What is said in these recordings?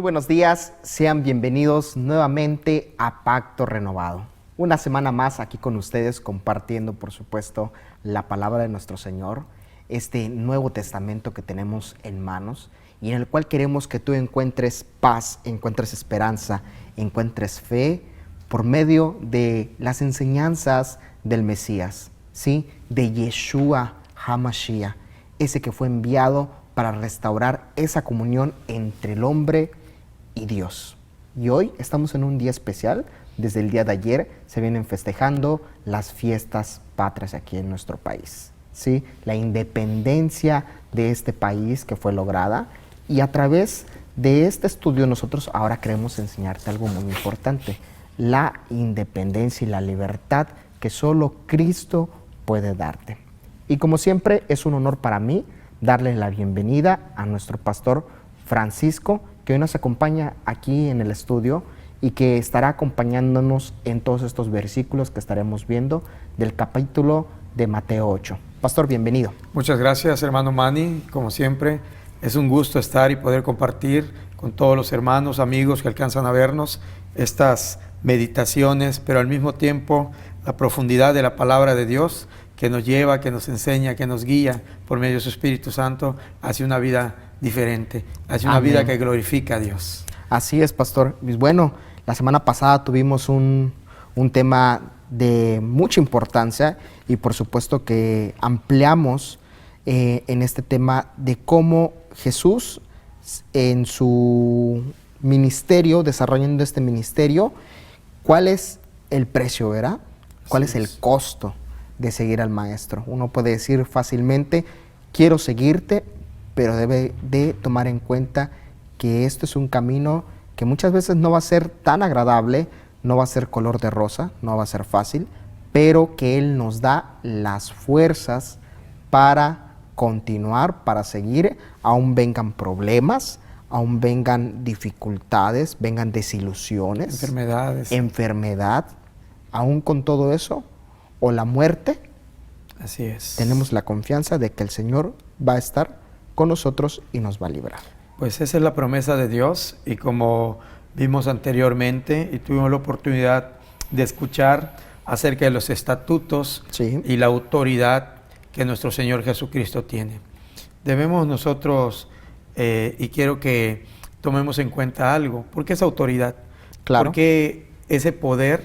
buenos días, sean bienvenidos nuevamente a Pacto Renovado. Una semana más aquí con ustedes compartiendo, por supuesto, la palabra de nuestro Señor, este Nuevo Testamento que tenemos en manos y en el cual queremos que tú encuentres paz, encuentres esperanza, encuentres fe por medio de las enseñanzas del Mesías, ¿sí? De Yeshua HaMashiach, ese que fue enviado para restaurar esa comunión entre el hombre y Dios. Y hoy estamos en un día especial. Desde el día de ayer se vienen festejando las fiestas patrias aquí en nuestro país, ¿sí? La independencia de este país que fue lograda. Y a través de este estudio nosotros ahora queremos enseñarte algo muy importante: la independencia y la libertad que solo Cristo puede darte. Y como siempre es un honor para mí darle la bienvenida a nuestro pastor Francisco, que hoy nos acompaña aquí en el estudio y que estará acompañándonos en todos estos versículos que estaremos viendo del capítulo de Mateo 8. Pastor, bienvenido. Muchas gracias, hermano Manny. Como siempre, es un gusto estar y poder compartir con todos los hermanos, amigos que alcanzan a vernos estas meditaciones, pero al mismo tiempo la profundidad de la palabra de Dios que nos lleva, que nos enseña, que nos guía por medio de su Espíritu Santo hacia una vida diferente, hacia una vida que glorifica a Dios. Así es, pastor. Bueno, la semana pasada tuvimos un tema de mucha importancia y por supuesto que ampliamos en este tema de cómo Jesús en su ministerio, desarrollando este ministerio, cuál es el precio, ¿verdad? ¿Cuál es el costo de seguir al Maestro? Uno puede decir fácilmente, quiero seguirte, pero debe de tomar en cuenta que esto es un camino que muchas veces no va a ser tan agradable, no va a ser color de rosa, no va a ser fácil, pero que Él nos da las fuerzas para continuar, para seguir, aún vengan problemas, aún vengan dificultades, vengan desilusiones, enfermedad, aún con todo eso, o la muerte. Así es. Tenemos la confianza de que el Señor va a estar con nosotros y nos va a librar. Pues esa es la promesa de Dios, y como vimos anteriormente y tuvimos la oportunidad de escuchar acerca de los estatutos y la autoridad que nuestro Señor Jesucristo tiene. Debemos nosotros, y quiero que tomemos en cuenta algo, ¿por qué esa autoridad? Claro. Porque ese poder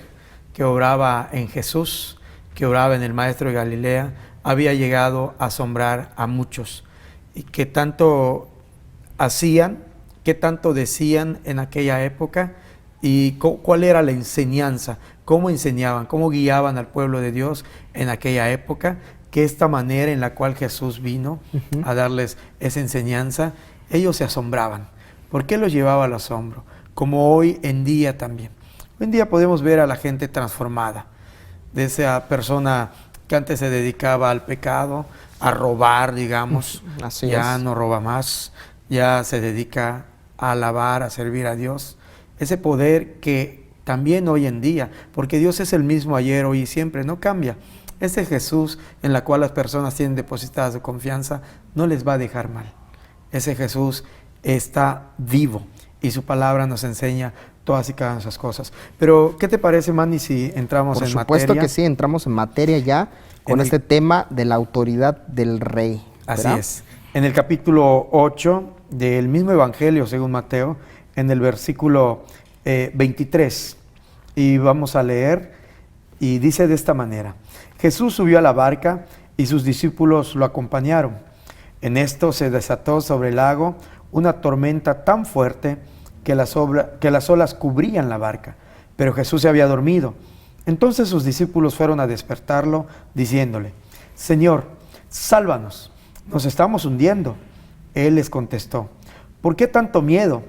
que obraba en Jesús, que obraba en el Maestro de Galilea, había llegado a asombrar a muchos. Y que tanto hacían, qué tanto decían en aquella época, y cuál era la enseñanza, cómo enseñaban, cómo guiaban al pueblo de Dios en aquella época, que esta manera en la cual Jesús vino a darles esa enseñanza, ellos se asombraban. ¿Por qué los llevaba al asombro? Como hoy en día también. Hoy en día podemos ver a la gente transformada, de esa persona que antes se dedicaba al pecado, a robar, digamos. Así ya es. no roba más, ya se dedica a alabar, a servir a Dios. Ese poder que también hoy en día, porque Dios es el mismo ayer, hoy y siempre, no cambia. Ese Jesús en la cual las personas tienen depositada su confianza, no les va a dejar mal. Ese Jesús está vivo y su palabra nos enseña todas y cada una de esas cosas. Pero, ¿qué te parece, Manny, si entramos en materia? Por supuesto que sí, entramos en materia ya con este tema de la autoridad del Rey, ¿verdad? Así es. En el capítulo 8 del mismo Evangelio según Mateo, en el versículo 23, y vamos a leer, y dice de esta manera: Jesús subió a la barca y sus discípulos lo acompañaron. En esto se desató sobre el lago una tormenta tan fuerte que las olas cubrían la barca, pero Jesús se había dormido. Entonces sus discípulos fueron a despertarlo, diciéndole: Señor, sálvanos, nos estamos hundiendo. Él les contestó: ¿por qué tanto miedo?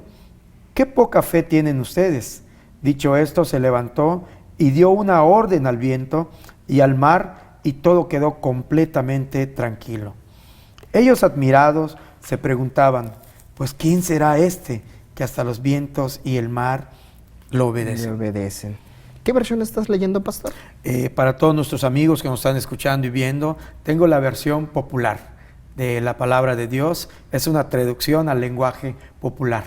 ¿Qué poca fe tienen ustedes? Dicho esto, se levantó y dio una orden al viento y al mar, y todo quedó completamente tranquilo. Ellos, admirados, se preguntaban: pues ¿quién será este que hasta los vientos y el mar lo obedecen? ¿Qué versión estás leyendo, pastor? Para todos nuestros amigos que nos están escuchando y viendo, tengo la versión popular de la palabra de Dios. Es una traducción al lenguaje popular.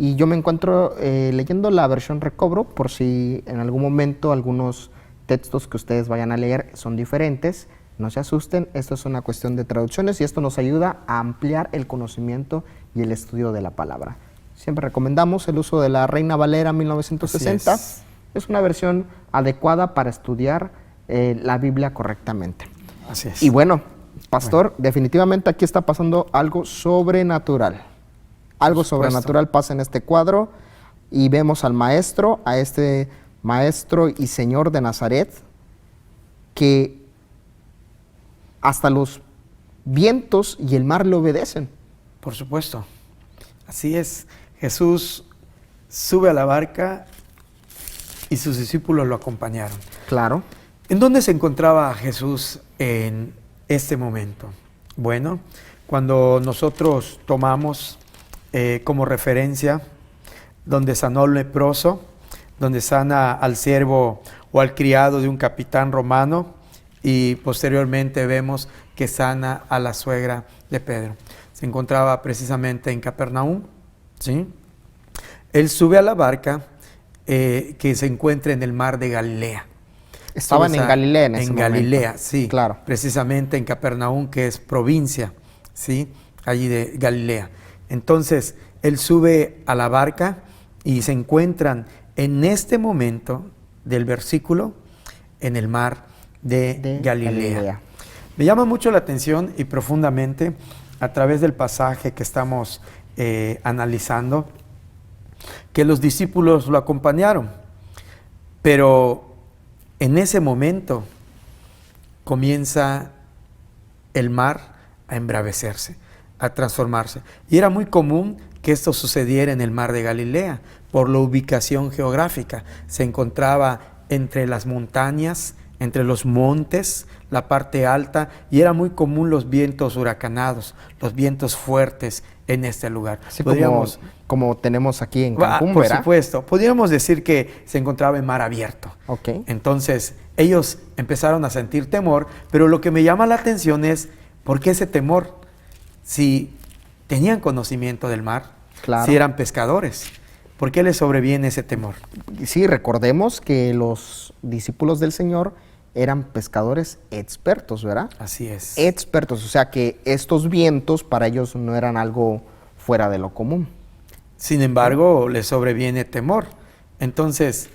Y yo me encuentro leyendo la versión Recobro, por si en algún momento algunos textos que ustedes vayan a leer son diferentes. No se asusten, esto es una cuestión de traducciones y esto nos ayuda a ampliar el conocimiento y el estudio de la palabra. Siempre recomendamos el uso de la Reina Valera 1960. Es una versión adecuada para estudiar la Biblia correctamente. Así es. Y bueno, pastor, definitivamente aquí está pasando algo sobrenatural. Algo sobrenatural pasa en este cuadro y vemos al maestro, a este maestro y señor de Nazaret, que hasta los vientos y el mar le obedecen. Por supuesto. Así es. Jesús sube a la barca y sus discípulos lo acompañaron. Claro. ¿En dónde se encontraba Jesús en este momento? Bueno, cuando nosotros tomamos como referencia donde sanó al leproso, donde sana al siervo o al criado de un capitán romano, y posteriormente vemos que sana a la suegra de Pedro. Se encontraba precisamente en Capernaum, ¿sí? Él sube a la barca que se encuentra en el mar de Galilea. Estaban en Galilea en ese momento. En Galilea, sí. Claro. Precisamente en Capernaum, que es provincia, ¿sí? Allí de Galilea. Entonces, él sube a la barca y se encuentran en este momento del versículo en el mar de Galilea. Me llama mucho la atención y profundamente a través del pasaje que estamos analizando, que los discípulos lo acompañaron, pero en ese momento comienza el mar a embravecerse, a transformarse. Y era muy común que esto sucediera en el mar de Galilea, por la ubicación geográfica. Se encontraba entre las montañas, entre los montes, la parte alta, y era muy común los vientos huracanados, los vientos fuertes en este lugar. Así como tenemos aquí en Cancún, por ¿verdad? supuesto. Podríamos decir que se encontraba en mar abierto. Okay. Entonces, ellos empezaron a sentir temor, pero lo que me llama la atención es, ¿por qué ese temor? Si tenían conocimiento del mar, claro, si eran pescadores, ¿por qué les sobreviene ese temor? Sí, recordemos que los discípulos del Señor eran pescadores expertos, ¿verdad? Así es. Expertos, o sea que estos vientos para ellos no eran algo fuera de lo común. Sin embargo, les sobreviene temor. Entonces,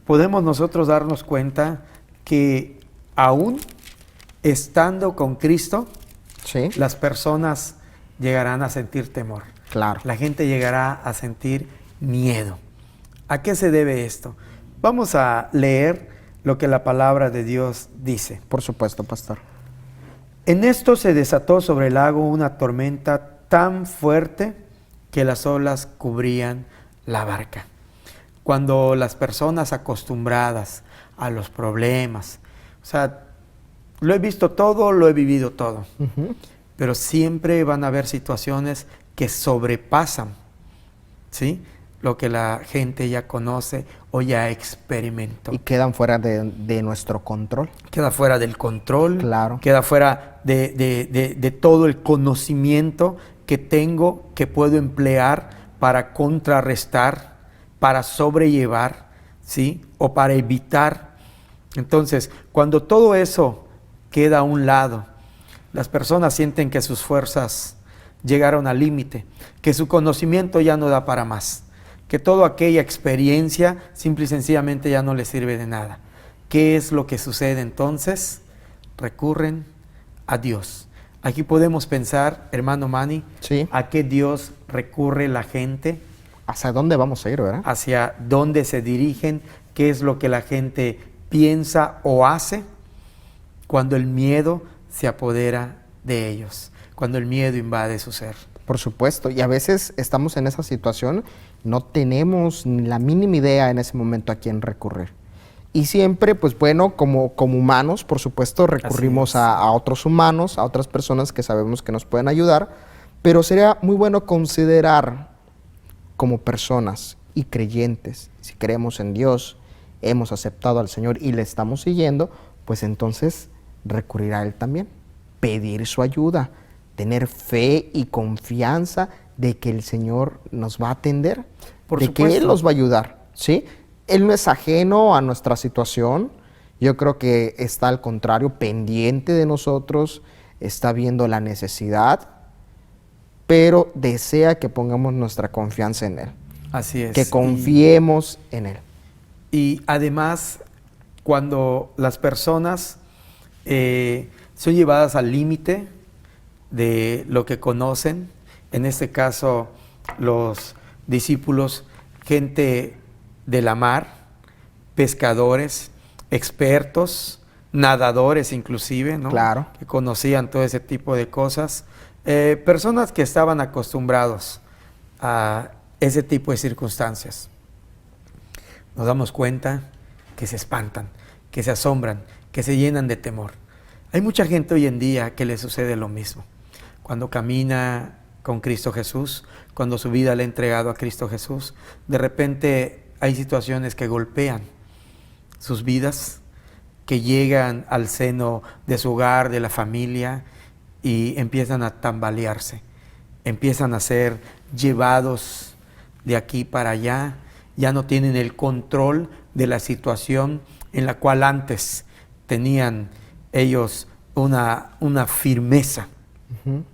podemos nosotros darnos cuenta que aún estando con Cristo, sí, las personas llegarán a sentir temor. Claro. La gente llegará a sentir miedo. ¿A qué se debe esto? Vamos a leer lo que la palabra de Dios dice. Por supuesto, pastor. En esto se desató sobre el lago una tormenta tan fuerte que las olas cubrían la barca. Cuando las personas acostumbradas a los problemas, o sea, lo he visto todo, lo he vivido todo, pero siempre van a haber situaciones que sobrepasan, ¿sí?, lo que la gente ya conoce o ya experimentó. Y quedan fuera de nuestro control. Queda fuera del control, claro, queda fuera de todo el conocimiento que tengo, que puedo emplear para contrarrestar, para sobrellevar, ¿sí?, o para evitar. Entonces, cuando todo eso queda a un lado, las personas sienten que sus fuerzas llegaron al límite, que su conocimiento ya no da para más, que toda aquella experiencia simple y sencillamente ya no les sirve de nada. ¿Qué es lo que sucede entonces? Recurren a Dios. Aquí podemos pensar, hermano Manny, sí, ¿a qué Dios recurre la gente? ¿Hacia dónde vamos a ir, verdad? Hacia dónde se dirigen, qué es lo que la gente piensa o hace cuando el miedo se apodera de ellos, cuando el miedo invade su ser. Por supuesto, y a veces estamos en esa situación, no tenemos ni la mínima idea en ese momento a quién recurrir. Y siempre, pues bueno, como humanos, por supuesto, recurrimos a otros humanos, a otras personas que sabemos que nos pueden ayudar, pero sería muy bueno considerar como personas y creyentes, si creemos en Dios, hemos aceptado al Señor y le estamos siguiendo, pues entonces recurrir a Él también, pedir su ayuda, tener fe y confianza de que el Señor nos va a atender, Por de supuesto. que Él nos va a ayudar, ¿sí? Él no es ajeno a nuestra situación. Yo creo que está al contrario, pendiente de nosotros, está viendo la necesidad, pero desea que pongamos nuestra confianza en Él, Así es. que confiemos en Él. Y además, cuando las personas son llevadas al límite de lo que conocen, en este caso los discípulos, gente de la mar, pescadores, expertos, nadadores inclusive, ¿no? Claro. Que conocían todo ese tipo de cosas, personas que estaban acostumbrados a ese tipo de circunstancias. Nos damos cuenta que se espantan, que se asombran, que se llenan de temor. Hay mucha gente hoy en día que le sucede lo mismo. Cuando camina con Cristo Jesús, cuando su vida le ha entregado a Cristo Jesús, de repente hay situaciones que golpean sus vidas, que llegan al seno de su hogar, de la familia, y empiezan a tambalearse, empiezan a ser llevados de aquí para allá, ya no tienen el control de la situación en la cual antes tenían ellos una firmeza. Ujú.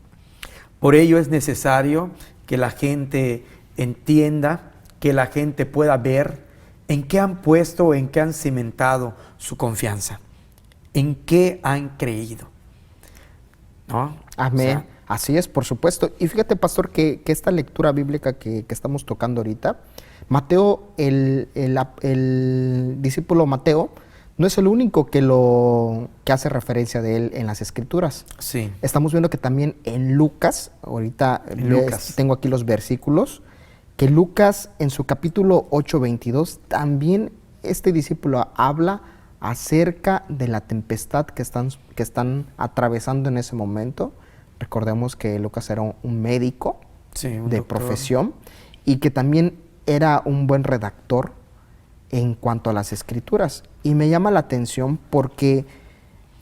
Por ello es necesario que la gente entienda, que la gente pueda ver en qué han puesto, en qué han cimentado su confianza, en qué han creído, ¿no? Amén. O sea, Así es, por supuesto. Y fíjate, pastor, que esta lectura bíblica que estamos tocando ahorita, Mateo, el discípulo Mateo, no es el único que hace referencia de él en las Escrituras. sí, Estamos viendo que también en Lucas, ahorita tengo aquí los versículos, que Lucas en su capítulo 8:22, también este discípulo habla acerca de la tempestad que están atravesando en ese momento. Recordemos que Lucas era un médico sí, un de doctor. profesión y que también era un buen redactor en cuanto a las Escrituras. Y me llama la atención porque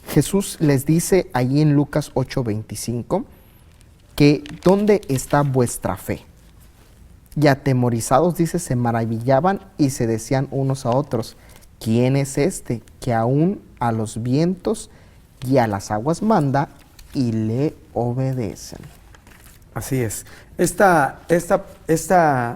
Jesús les dice allí en Lucas 8:25 que ¿dónde está vuestra fe? Y atemorizados, dice, se maravillaban y se decían unos a otros, ¿quién es este que aún a los vientos y a las aguas manda y le obedecen? Así es. Esta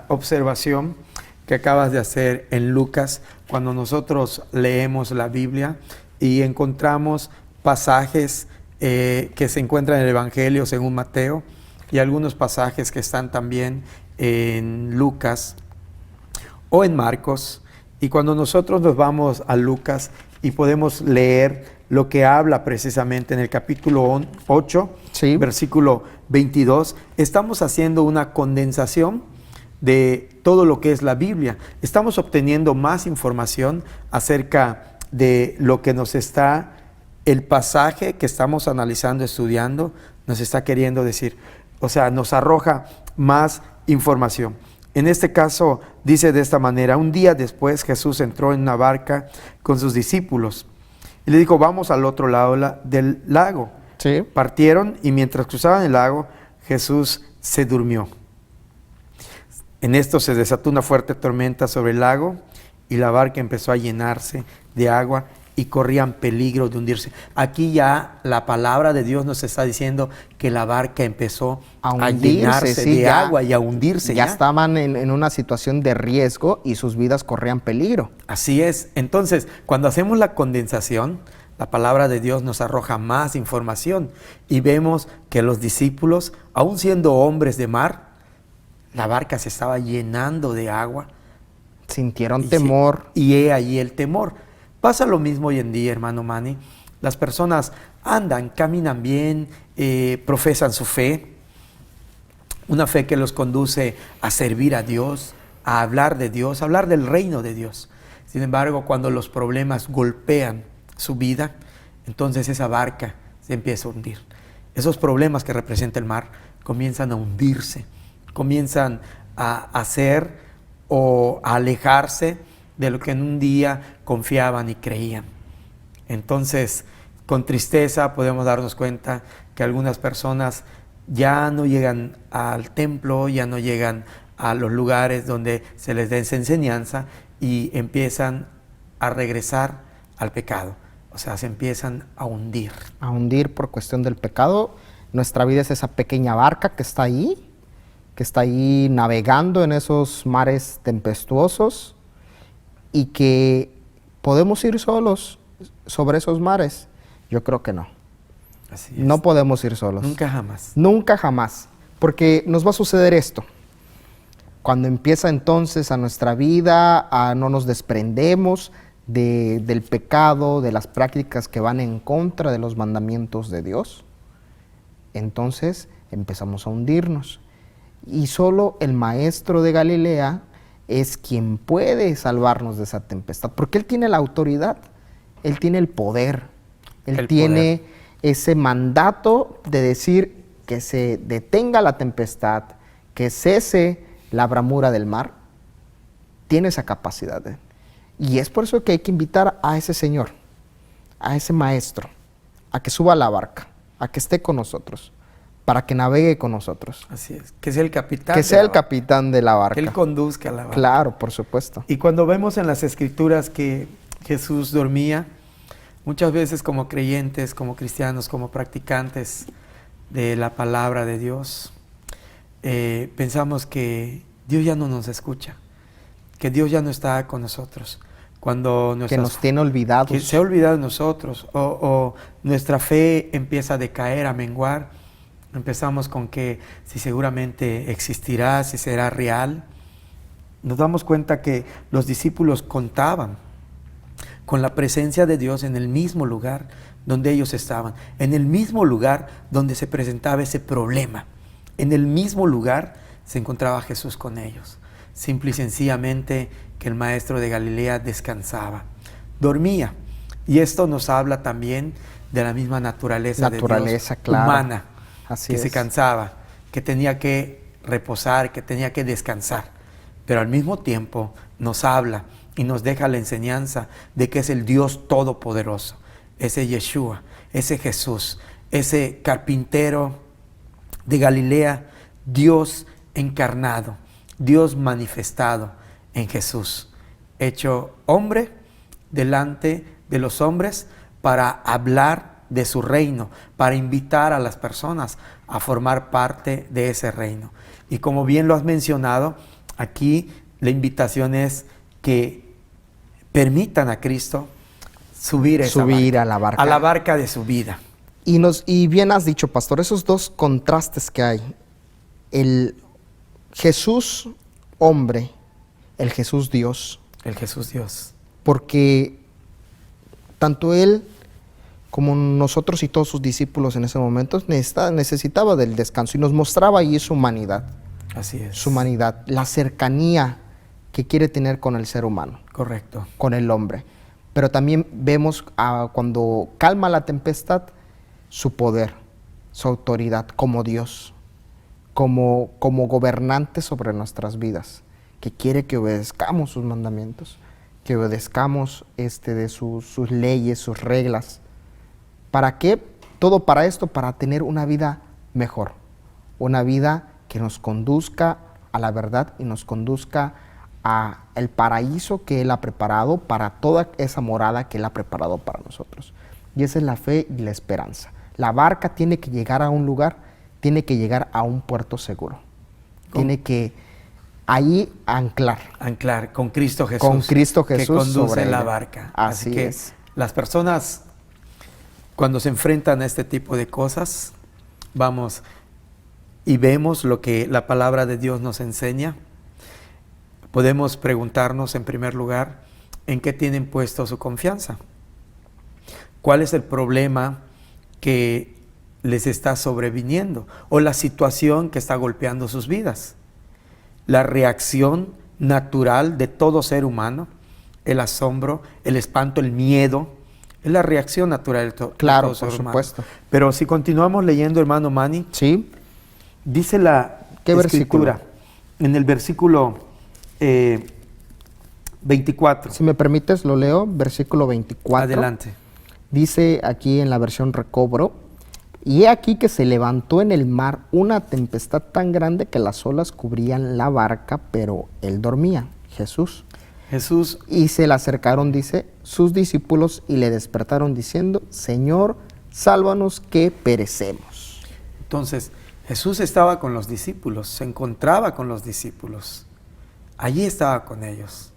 observación que acabas de hacer en Lucas, cuando nosotros leemos la Biblia y encontramos pasajes que se encuentran en el Evangelio según Mateo y algunos pasajes que están también en Lucas o en Marcos, y cuando nosotros nos vamos a Lucas y podemos leer lo que habla precisamente en el capítulo 8, Sí. versículo 22, estamos haciendo una condensación de todo lo que es la Biblia. Estamos obteniendo más información acerca de lo que nos está, el pasaje que estamos analizando, estudiando, nos está queriendo decir. O sea, nos arroja más información. En este caso dice de esta manera: un día después Jesús entró en una barca con sus discípulos y le dijo, vamos al otro lado del lago. Sí. Partieron y mientras cruzaban el lago, Jesús se durmió. En esto se desató una fuerte tormenta sobre el lago y la barca empezó a llenarse de agua y corrían peligro de hundirse. Aquí ya la palabra de Dios nos está diciendo que la barca empezó a llenarse sí, de ya, agua y a hundirse. Ya estaban en una situación de riesgo y sus vidas corrían peligro. Así es. Entonces, cuando hacemos la condensación, la palabra de Dios nos arroja más información y vemos que los discípulos, aun siendo hombres de mar, la barca se estaba llenando de agua. Sintieron temor. Y he ahí el temor. Pasa lo mismo hoy en día, hermano Manny. Las personas andan, caminan bien, profesan su fe, una fe que los conduce a servir a Dios, a hablar de Dios, a hablar del reino de Dios. Sin embargo, cuando los problemas golpean su vida, entonces esa barca se empieza a hundir. Esos problemas que representa el mar comienzan a hundirse, comienzan a hacer o a alejarse de lo que en un día confiaban y creían. Entonces, con tristeza podemos darnos cuenta que algunas personas ya no llegan al templo, ya no llegan a los lugares donde se les dé esa enseñanza y empiezan a regresar al pecado. O sea, se empiezan a hundir. A hundir por cuestión del pecado. Nuestra vida es esa pequeña barca que está ahí navegando en esos mares tempestuosos y que podemos ir solos sobre esos mares. Yo creo que no. Así es. No podemos ir solos. Nunca jamás. Nunca jamás. Porque nos va a suceder esto. Cuando empieza entonces a nuestra vida, no nos desprendemos del pecado, de las prácticas que van en contra de los mandamientos de Dios, entonces empezamos a hundirnos. Y solo el Maestro de Galilea es quien puede salvarnos de esa tempestad, porque Él tiene la autoridad, Él tiene el poder, Él tiene ese mandato de decir que se detenga la tempestad, que cese la bramura del mar. Tiene esa capacidad. Y es por eso que hay que invitar a ese Señor, a ese Maestro, a que suba a la barca, a que esté con nosotros, para que navegue con nosotros. Así es, que sea el capitán. Que sea el capitán de la barca. Que Él conduzca la barca. Claro, por supuesto. Y cuando vemos en las Escrituras que Jesús dormía, muchas veces como creyentes, como cristianos, como practicantes de la palabra de Dios, pensamos que Dios ya no nos escucha, que Dios ya no está con nosotros. Cuando que nos tiene olvidados. Que se ha olvidado de nosotros, o nuestra fe empieza a decaer, a menguar. Empezamos con que si seguramente existirá, si será real. Nos damos cuenta que los discípulos contaban con la presencia de Dios en el mismo lugar donde ellos estaban, en el mismo lugar donde se presentaba ese problema, en el mismo lugar se encontraba Jesús con ellos. Simple y sencillamente que el Maestro de Galilea descansaba, dormía. Y esto nos habla también de la misma naturaleza de Dios, claro, humana, así que es. se cansaba, que tenía que reposar, que tenía que descansar. Pero al mismo tiempo nos habla y nos deja la enseñanza de que es el Dios Todopoderoso, ese Yeshua, ese Jesús, ese carpintero de Galilea, Dios encarnado, Dios manifestado en Jesús, hecho hombre delante de los hombres para hablar de su reino, para invitar a las personas a formar parte de ese reino. Y como bien lo has mencionado, aquí la invitación es que permitan a Cristo subir a la barca de su vida. Y bien has dicho, pastor, esos dos contrastes que hay, el Jesús hombre, el Jesús Dios. El Jesús Dios. Porque tanto Él como nosotros y todos sus discípulos en ese momento necesitaba del descanso y nos mostraba ahí su humanidad. Así es. Su humanidad, la cercanía que quiere tener con el ser humano. Correcto. Con el hombre. Pero también vemos cuando calma la tempestad, su poder, su autoridad como Dios, como gobernante sobre nuestras vidas, que quiere que obedezcamos sus mandamientos, que obedezcamos de sus leyes, sus reglas. ¿Para qué? Todo para esto, para tener una vida mejor, una vida que nos conduzca a la verdad y nos conduzca a el paraíso que Él ha preparado, para toda esa morada que Él ha preparado para nosotros. Y esa es la fe y la esperanza. La barca tiene que llegar a un lugar, tiene que llegar a un puerto seguro. Tiene que ahí anclar. Anclar con Cristo Jesús. Con Cristo Jesús que conduce sobre la ella. barca. Así que es. Las personas, cuando se enfrentan a este tipo de cosas, vamos y vemos lo que la palabra de Dios nos enseña, podemos preguntarnos en primer lugar, ¿en qué tienen puesto su confianza? ¿Cuál es el problema que les está sobreviniendo o la situación que está golpeando sus vidas? La reacción natural de todo ser humano, el asombro, el espanto, el miedo, es la reacción natural de todo ser humano. Por supuesto. Pero si continuamos leyendo, hermano Manny, ¿sí? Dice la Escritura en el versículo 24. Si me permites, lo leo, versículo 24. Adelante. Dice aquí en la versión Recobro, Y he aquí que se levantó en el mar una tempestad tan grande que las olas cubrían la barca, pero él dormía, Jesús. Jesús, Y se le acercaron, dice, sus discípulos y le despertaron diciendo, Señor, sálvanos que perecemos. entonces, Jesús estaba con los discípulos, se encontraba con los discípulos. Allí estaba con ellos.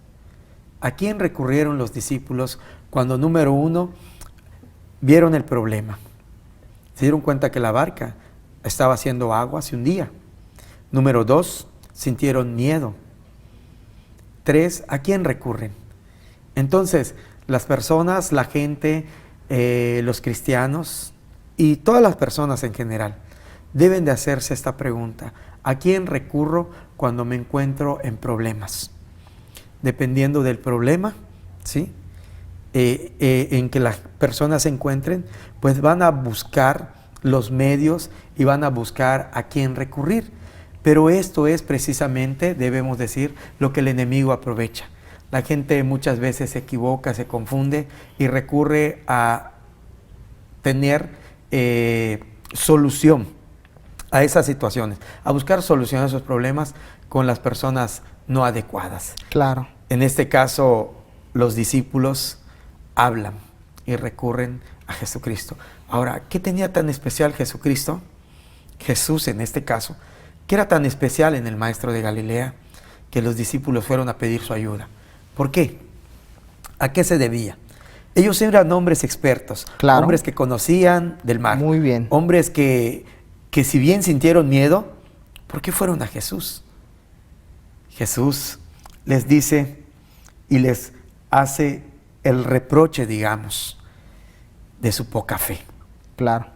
¿A quién recurrieron los discípulos cuando, número uno, vieron el problema? Se dieron cuenta que la barca estaba haciendo agua, se hundía. Número dos, sintieron miedo. Tres, ¿a quién recurren? Entonces, las personas, la gente, los cristianos y todas las personas en general deben de hacerse esta pregunta: ¿a quién recurro cuando me encuentro en problemas? Dependiendo del problema, ¿sí? En que las personas se encuentren, pues van a buscar los medios y van a buscar a quién recurrir. Pero esto es precisamente, debemos decir, lo que el enemigo aprovecha. La gente muchas veces se equivoca, se confunde y recurre a tener solución a esas situaciones, a buscar solución a esos problemas con las personas no adecuadas. Claro. En este caso, los discípulos hablan y recurren a Jesucristo. Ahora, ¿qué tenía tan especial Jesucristo? Jesús, en este caso, ¿qué era tan especial en el Maestro de Galilea que los discípulos fueron a pedir su ayuda? ¿Por qué? ¿A qué se debía? Ellos eran hombres expertos, Claro. hombres que conocían del mar, Muy bien. hombres que si bien sintieron miedo, ¿por qué fueron a Jesús? Jesús les dice y les hace el reproche, digamos, de su poca fe, Claro.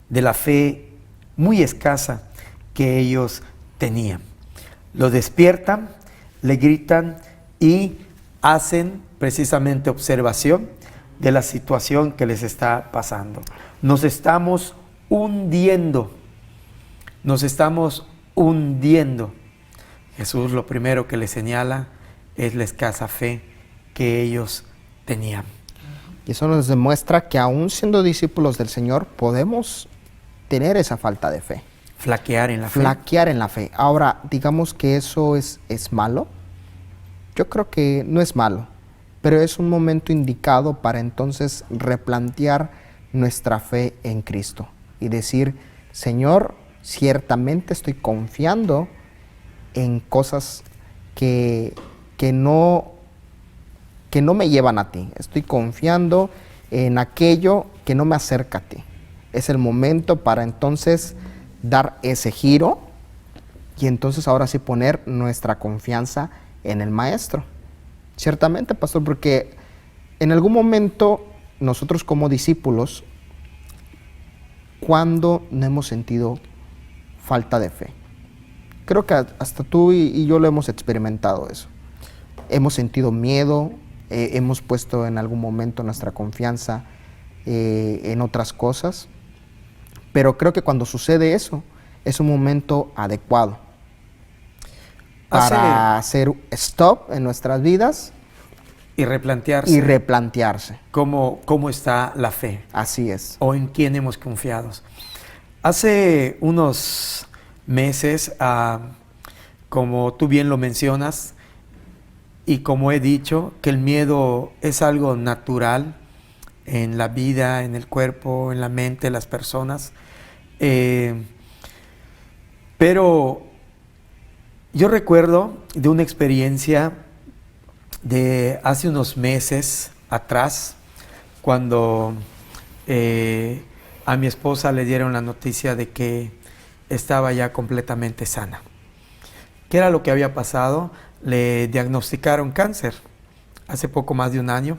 de la fe muy escasa que ellos tenían. Lo despiertan, le gritan y hacen precisamente observación de la situación que les está pasando. Nos estamos hundiendo. Nos estamos hundiendo. Jesús lo primero que les señala es la escasa fe que ellos tenían. Y eso nos demuestra que aún siendo discípulos del Señor, podemos tener esa falta de fe. Flaquear en la fe. Flaquear en la fe. Ahora, digamos que eso es malo. Yo creo que no es malo, pero es un momento indicado para entonces replantear nuestra fe en Cristo y decir, Señor, ciertamente estoy confiando en cosas que no me llevan a ti. Estoy confiando en aquello que no me acerca a ti. Es el momento para entonces dar ese giro y entonces ahora sí poner nuestra confianza en el Maestro. Ciertamente, pastor, porque en algún momento nosotros como discípulos, ¿cuándo no hemos sentido falta de fe? Creo que hasta tú y yo lo hemos experimentado eso. Hemos sentido miedo, hemos puesto en algún momento nuestra confianza en otras cosas, pero creo que cuando sucede eso, es un momento adecuado para hacer stop en nuestras vidas y replantearse. y replantearse. ¿Cómo está la fe? Así es. ¿O en quién hemos confiado? Hace unos meses, como tú bien lo mencionas, y como he dicho, que el miedo es algo natural en la vida, en el cuerpo, en la mente de las personas. Pero yo recuerdo de una experiencia de hace unos meses atrás, cuando a mi esposa le dieron la noticia de que estaba ya completamente sana. ¿Qué era lo que había pasado? Le diagnosticaron cáncer hace poco más de un año.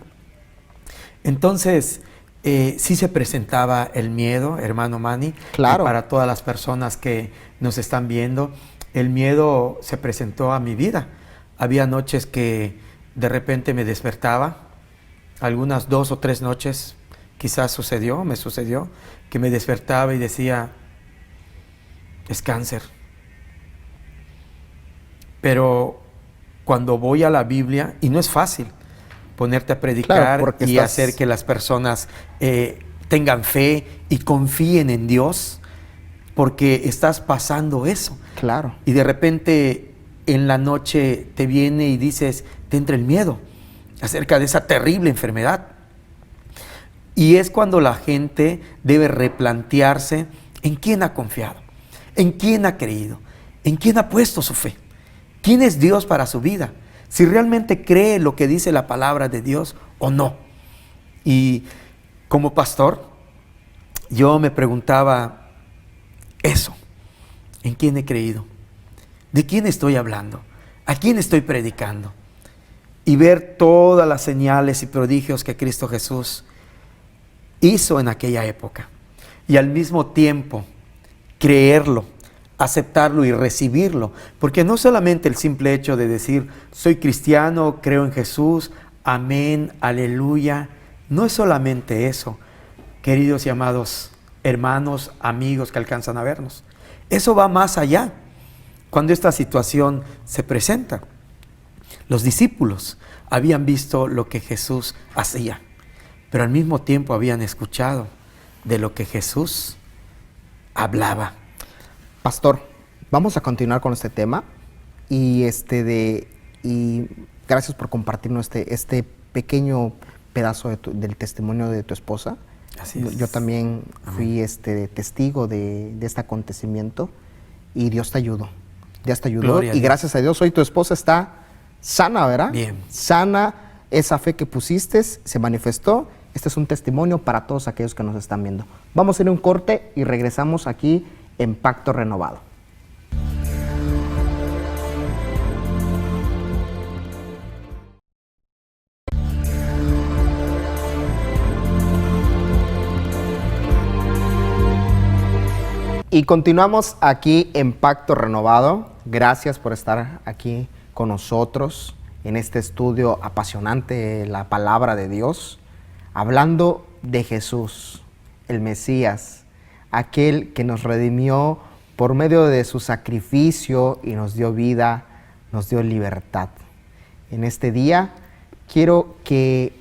Entonces, sí se presentaba el miedo, hermano Manny. Claro. Para todas las personas que nos están viendo, el miedo se presentó a mi vida. Había noches que de repente me despertaba, algunas 2 o 3 noches quizás me sucedió, que me despertaba y decía, es cáncer. Pero cuando voy a la Biblia, y no es fácil ponerte a predicar Claro, y hacer que las personas te tengan fe y confíen en Dios, porque estás pasando eso. Claro. Y de repente en la noche te viene y dices, te entra el miedo acerca de esa terrible enfermedad. Y es cuando la gente debe replantearse en quién ha confiado, en quién ha creído, en quién ha puesto su fe, quién es Dios para su vida, si realmente cree lo que dice la palabra de Dios o no. Y como pastor, yo me preguntaba eso, ¿en quién he creído? ¿De quién estoy hablando? ¿A quién estoy predicando? Y ver todas las señales y prodigios que Cristo Jesús hizo en aquella época. Y al mismo tiempo, creerlo, aceptarlo y recibirlo. Porque no solamente el simple hecho de decir, soy cristiano, creo en Jesús, amén, aleluya. No es solamente eso, queridos y amados hermanos, amigos que alcanzan a vernos. Eso va más allá. Cuando esta situación se presenta, los discípulos habían visto lo que Jesús hacía, pero al mismo tiempo habían escuchado de lo que Jesús hablaba. Pastor, vamos a continuar con este tema y gracias por compartirnos este pequeño pedazo del testimonio de tu esposa. Así es. Yo también fui testigo de este acontecimiento y Dios te ayudó. Dios te ayudó. Gloria a y Dios. gracias a Dios hoy tu esposa está sana, ¿verdad? Bien. Sana, esa fe que pusiste se manifestó. Este es un testimonio para todos aquellos que nos están viendo. Vamos a ir a un corte y regresamos aquí en Pacto Renovado. Y continuamos aquí en Pacto Renovado. Gracias por estar aquí con nosotros en este estudio apasionante de la palabra de Dios, hablando de Jesús, el Mesías, aquel que nos redimió por medio de su sacrificio y nos dio vida, nos dio libertad. En este día quiero que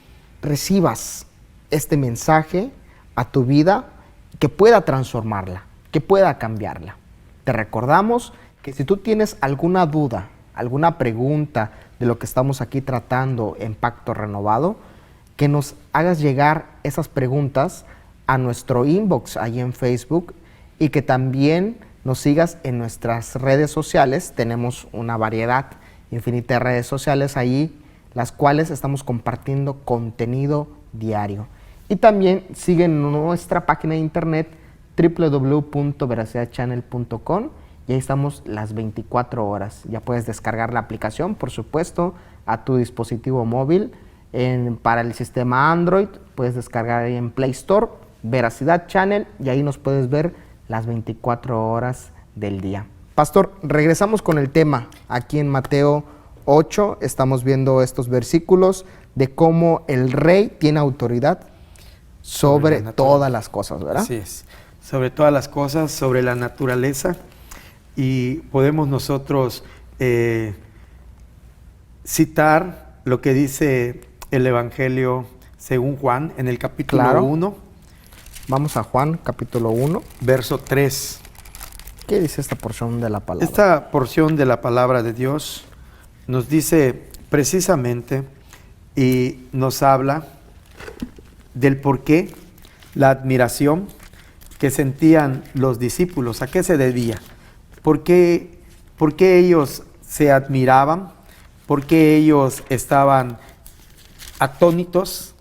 recibas este mensaje a tu vida, que pueda transformarla, que pueda cambiarla. Te recordamos que si tú tienes alguna duda, alguna pregunta de lo que estamos aquí tratando en Pacto Renovado, que nos hagas llegar esas preguntas a nuestro inbox ahí en Facebook y que también nos sigas en nuestras redes sociales. Tenemos una variedad infinita de redes sociales ahí, las cuales estamos compartiendo contenido diario. Y también sigue nuestra página de internet www.veracidadchannel.com y ahí estamos las 24 horas. Ya puedes descargar la aplicación, por supuesto, a tu dispositivo móvil. Para el sistema Android, puedes descargar ahí en Play Store, Veracidad Channel, y ahí nos puedes ver las 24 horas del día. Pastor, regresamos con el tema. Aquí en Mateo 8 estamos viendo estos versículos de cómo el rey tiene autoridad sobre todas las cosas, ¿verdad? Así es, sobre todas las cosas, sobre la naturaleza, y podemos nosotros citar lo que dice el Evangelio según Juan en el capítulo 1. Vamos a Juan, capítulo 1. Verso 3. ¿Qué dice esta porción de la palabra? Esta porción de la palabra de Dios nos dice precisamente y nos habla del por qué la admiración que sentían los discípulos. ¿A qué se debía? ¿Por qué ellos se admiraban? ¿Por qué ellos estaban atónitos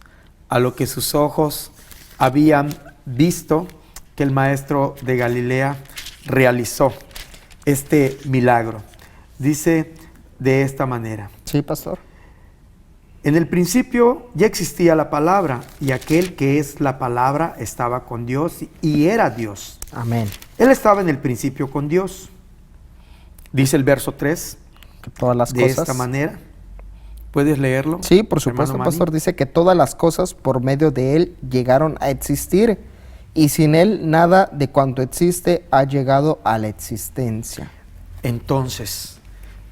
a lo que sus ojos habían visto que el maestro de Galilea realizó este milagro? Dice de esta manera. Sí, pastor. En el principio ya existía la palabra, y aquel que es la palabra estaba con Dios y era Dios. Amén. Él estaba en el principio con Dios. Dice el verso 3. Que todas las de cosas. esta manera. ¿Puedes leerlo? Sí, por supuesto, hermano pastor. Manny? Dice que todas las cosas por medio de Él llegaron a existir, y sin Él nada de cuanto existe ha llegado a la existencia. Entonces,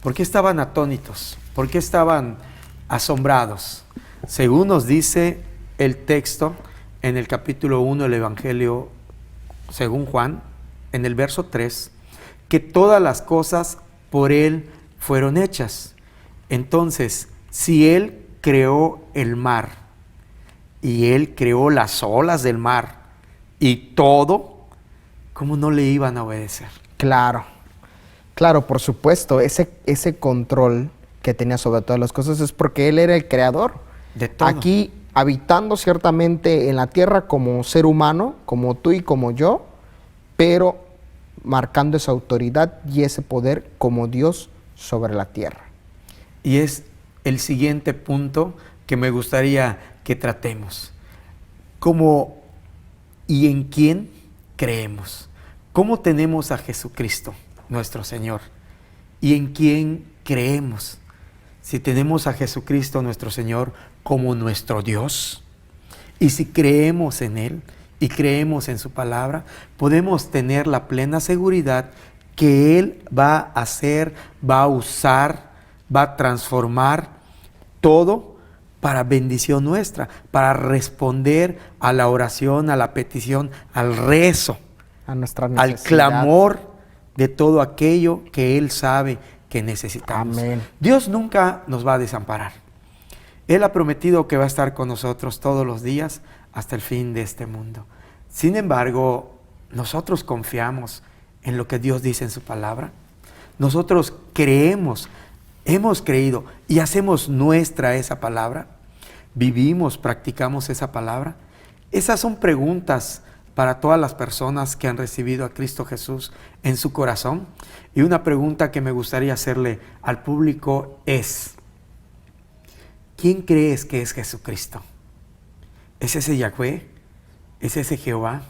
¿por qué estaban atónitos? ¿Por qué estaban asombrados? Según nos dice el texto, en el capítulo 1 del Evangelio según Juan, en el verso 3, que todas las cosas por Él fueron hechas. Entonces, si Él creó el mar y Él creó las olas del mar y todo, ¿cómo no le iban a obedecer? Claro, claro, por supuesto, ese control que tenía sobre todas las cosas es porque Él era el creador. De todo. Aquí, habitando ciertamente en la tierra como ser humano, como tú y como yo, pero marcando esa autoridad y ese poder como Dios sobre la tierra. Y es el siguiente punto que me gustaría que tratemos. ¿Cómo y en quién creemos? ¿Cómo tenemos a Jesucristo, nuestro Señor? ¿Y en quién creemos? Si tenemos a Jesucristo, nuestro Señor, como nuestro Dios, y si creemos en Él y creemos en su palabra, podemos tener la plena seguridad que Él va a hacer, va a usar, va a transformar todo para bendición nuestra, para responder a la oración, a la petición, al rezo, A nuestra al necesidad. clamor de todo aquello que Él sabe que necesitamos. Amén. Dios nunca nos va a desamparar. Él ha prometido que va a estar con nosotros todos los días hasta el fin de este mundo. Sin embargo, nosotros confiamos en lo que Dios dice en su palabra. Nosotros creemos, hemos creído y hacemos nuestra esa palabra. Vivimos, practicamos esa palabra. Esas son preguntas para todas las personas que han recibido a Cristo Jesús en su corazón. Y una pregunta que me gustaría hacerle al público es: ¿quién crees que es Jesucristo? ¿Es ese Yahweh? ¿Es ese Jehová?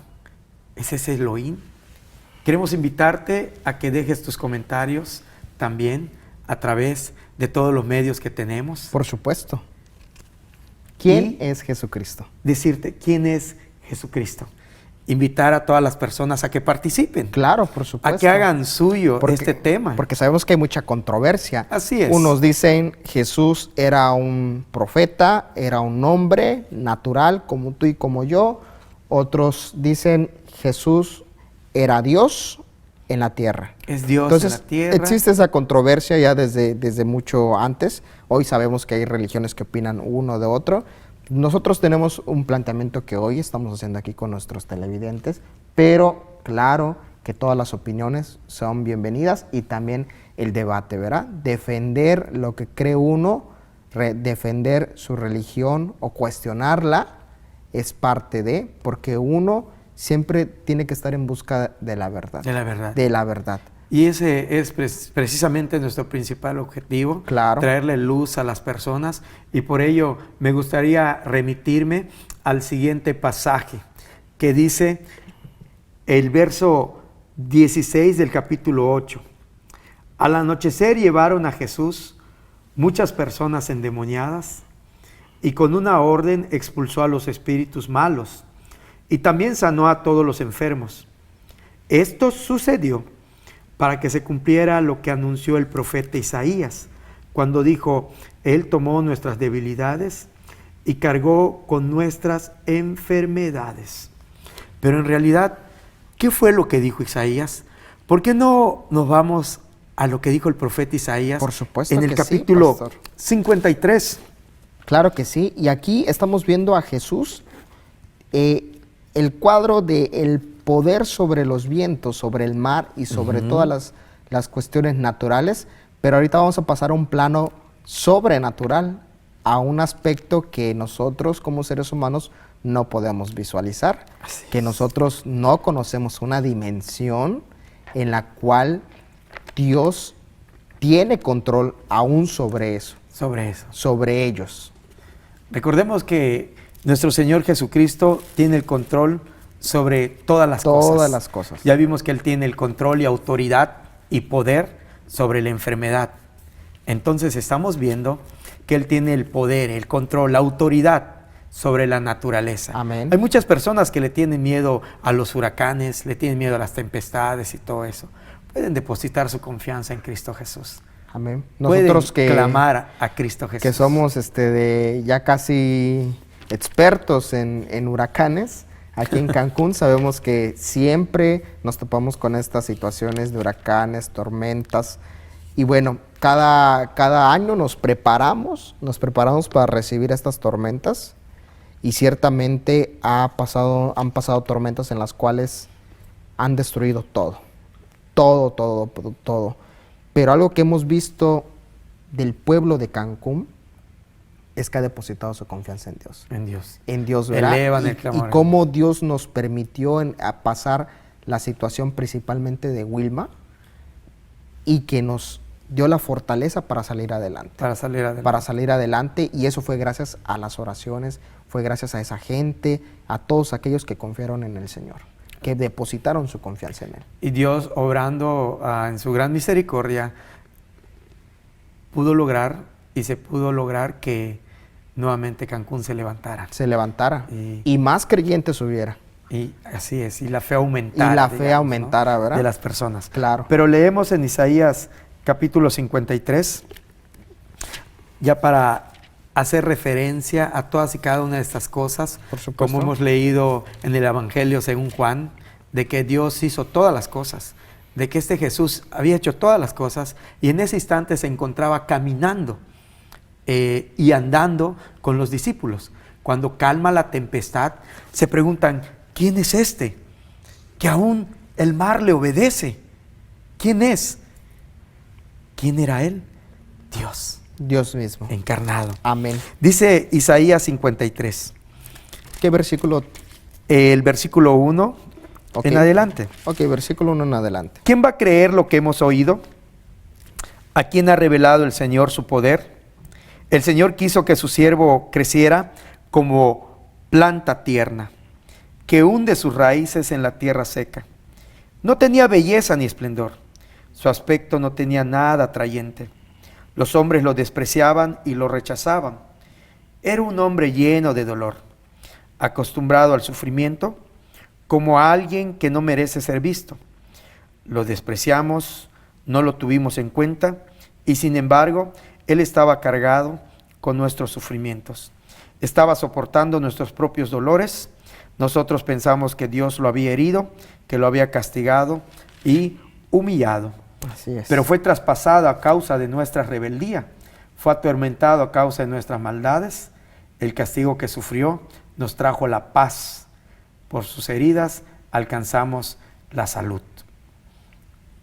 ¿Es ese Elohim? Queremos invitarte a que dejes tus comentarios también a través de todos los medios que tenemos. Por supuesto. ¿Quién Y es Jesucristo? decirte quién es Jesucristo. Invitar a todas las personas a que participen, Claro, por supuesto. a que hagan suyo Porque- este tema. Porque sabemos que hay mucha controversia. Así es. Unos dicen Jesús era un profeta, era un hombre natural como tú y como yo. Otros dicen Jesús era Dios en la tierra. Es Dios Entonces, en la tierra. existe esa controversia ya desde mucho antes. Hoy sabemos que hay religiones que opinan uno de otro. Nosotros tenemos un planteamiento que hoy estamos haciendo aquí con nuestros televidentes, pero claro que todas las opiniones son bienvenidas y también el debate, ¿verdad? Defender lo que cree uno, defender su religión o cuestionarla es parte de, porque uno siempre tiene que estar en busca de la verdad. De la verdad. De la verdad. Y ese es precisamente nuestro principal objetivo, Claro. traerle luz a las personas, y por ello me gustaría remitirme al siguiente pasaje que dice el verso 16 del capítulo 8. Al anochecer llevaron a Jesús muchas personas endemoniadas y con una orden expulsó a los espíritus malos y también sanó a todos los enfermos. Esto sucedió para que se cumpliera lo que anunció el profeta Isaías, cuando dijo: Él tomó nuestras debilidades y cargó con nuestras enfermedades. Pero en realidad, ¿qué fue lo que dijo Isaías? ¿Por qué no nos vamos a lo que dijo el profeta Isaías? Por supuesto en el que sí, capítulo pastor. 53. Claro que sí, y aquí estamos viendo a Jesús, el cuadro del poder sobre los vientos, sobre el mar y sobre todas las cuestiones naturales, pero ahorita vamos a pasar a un plano sobrenatural, a un aspecto que nosotros como seres humanos no podemos visualizar, Así que es. nosotros no conocemos una dimensión en la cual Dios tiene control aún sobre eso, Sobre eso. sobre ellos. Recordemos que nuestro Señor Jesucristo tiene el control sobre todas las cosas. Todas las cosas. Ya vimos que Él tiene el control y autoridad y poder sobre la enfermedad. Entonces estamos viendo que Él tiene el poder, el control, la autoridad sobre la naturaleza. Amén. Hay muchas personas que le tienen miedo a los huracanes, le tienen miedo a las tempestades y todo eso. Pueden depositar su confianza en Cristo Jesús. Amén. Pueden Nosotros que clamar a Cristo Jesús. somos de ya casi expertos en huracanes, aquí en Cancún sabemos que siempre nos topamos con estas situaciones de huracanes, tormentas. Y bueno, cada año nos preparamos para recibir estas tormentas. Y ciertamente han pasado tormentas en las cuales han destruido todo. Todo. Pero algo que hemos visto del pueblo de Cancún es que ha depositado su confianza en Dios. En Dios, ¿verdad? Elevan el clamor. Y cómo Dios nos permitió a pasar la situación principalmente de Wilma y que nos dio la fortaleza para salir adelante. Para salir adelante, y eso fue gracias a las oraciones, fue gracias a esa gente, a todos aquellos que confiaron en el Señor, que depositaron su confianza en Él. Y Dios, obrando en su gran misericordia, pudo lograr que nuevamente Cancún se levantara. Y más creyentes hubiera. Y así es, y la fe aumentara. ¿No? ¿verdad? De las personas. Claro. Pero leemos en Isaías capítulo 53, ya para hacer referencia a todas y cada una de estas cosas, como hemos leído en el Evangelio según Juan, de que Dios hizo todas las cosas, de que este Jesús había hecho todas las cosas, y en ese instante se encontraba caminando y andando con los discípulos. Cuando calma la tempestad, se preguntan, ¿quién es este? Que aún el mar le obedece. ¿Quién es? ¿Quién era él? Dios. Dios mismo. Encarnado. Amén. Dice Isaías 53. ¿Qué versículo? El versículo 1 en adelante. Ok, versículo 1 en adelante. ¿Quién va a creer lo que hemos oído? ¿A quién ha revelado el Señor su poder? El Señor quiso que su siervo creciera como planta tierna, que hunde sus raíces en la tierra seca. No tenía belleza ni esplendor. Su aspecto no tenía nada atrayente. Los hombres lo despreciaban y lo rechazaban. Era un hombre lleno de dolor, acostumbrado al sufrimiento, como a alguien que no merece ser visto. Lo despreciamos, no lo tuvimos en cuenta, y sin embargo, Él estaba cargado con nuestros sufrimientos. Estaba soportando nuestros propios dolores. Nosotros pensamos que Dios lo había herido, que lo había castigado y humillado. Así es. Pero fue traspasado a causa de nuestra rebeldía, fue atormentado a causa de nuestras maldades. El castigo que sufrió nos trajo la paz. Por sus heridas alcanzamos la salud.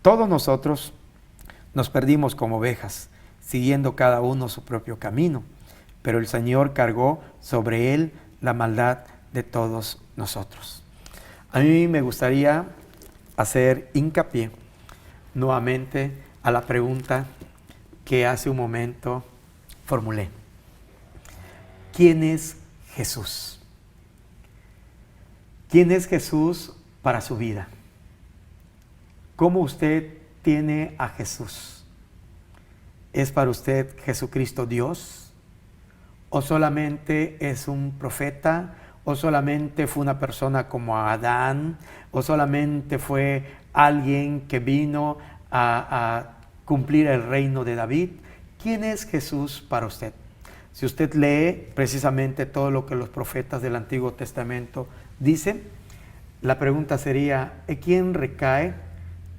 Todos nosotros nos perdimos como ovejas, siguiendo cada uno su propio camino, pero el Señor cargó sobre él la maldad de todos nosotros. A mí me gustaría hacer hincapié nuevamente a la pregunta que hace un momento formulé. ¿Quién es Jesús? ¿Quién es Jesús para su vida? ¿Cómo usted tiene a Jesús? ¿Es para usted Jesucristo Dios? ¿O solamente es un profeta? ¿O solamente fue una persona como Adán? ¿O solamente fue alguien que vino a cumplir el reino de David? ¿Quién es Jesús para usted? Si usted lee precisamente todo lo que los profetas del Antiguo Testamento dicen, la pregunta sería, ¿en quién recae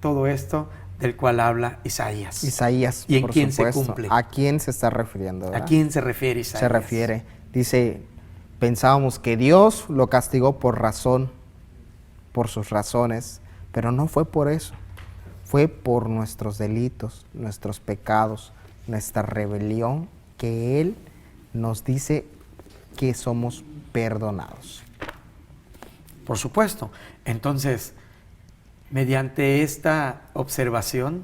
todo esto del cual habla Isaías? Isaías, ¿Y en por quién supuesto. se cumple? ¿A quién se está refiriendo? ¿Verdad? ¿A quién se refiere Isaías? Se refiere, dice, pensábamos que Dios lo castigó por sus razones, pero no fue por eso. Fue por nuestros delitos, nuestros pecados, nuestra rebelión, que Él nos dice que somos perdonados. Por supuesto. Entonces, mediante esta observación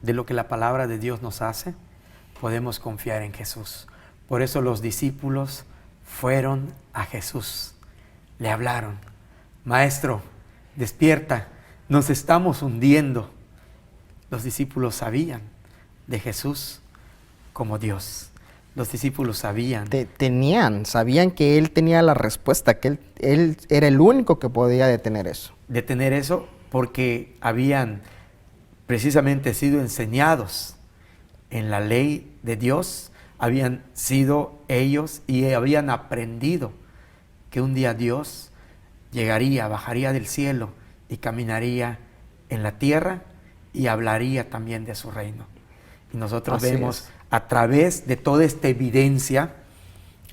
de lo que la palabra de Dios nos hace, podemos confiar en Jesús. Por eso los discípulos fueron a Jesús, le hablaron, Maestro, despierta, nos estamos hundiendo. Los discípulos sabían de Jesús como Dios. Los discípulos sabían. Sabían que Él tenía la respuesta, que él era el único que podía detener eso. Detener eso porque habían precisamente sido enseñados en la ley de Dios, habían sido ellos y habían aprendido que un día Dios llegaría, bajaría del cielo y caminaría en la tierra y hablaría también de su reino. Y nosotros Así vemos es. a través de toda esta evidencia,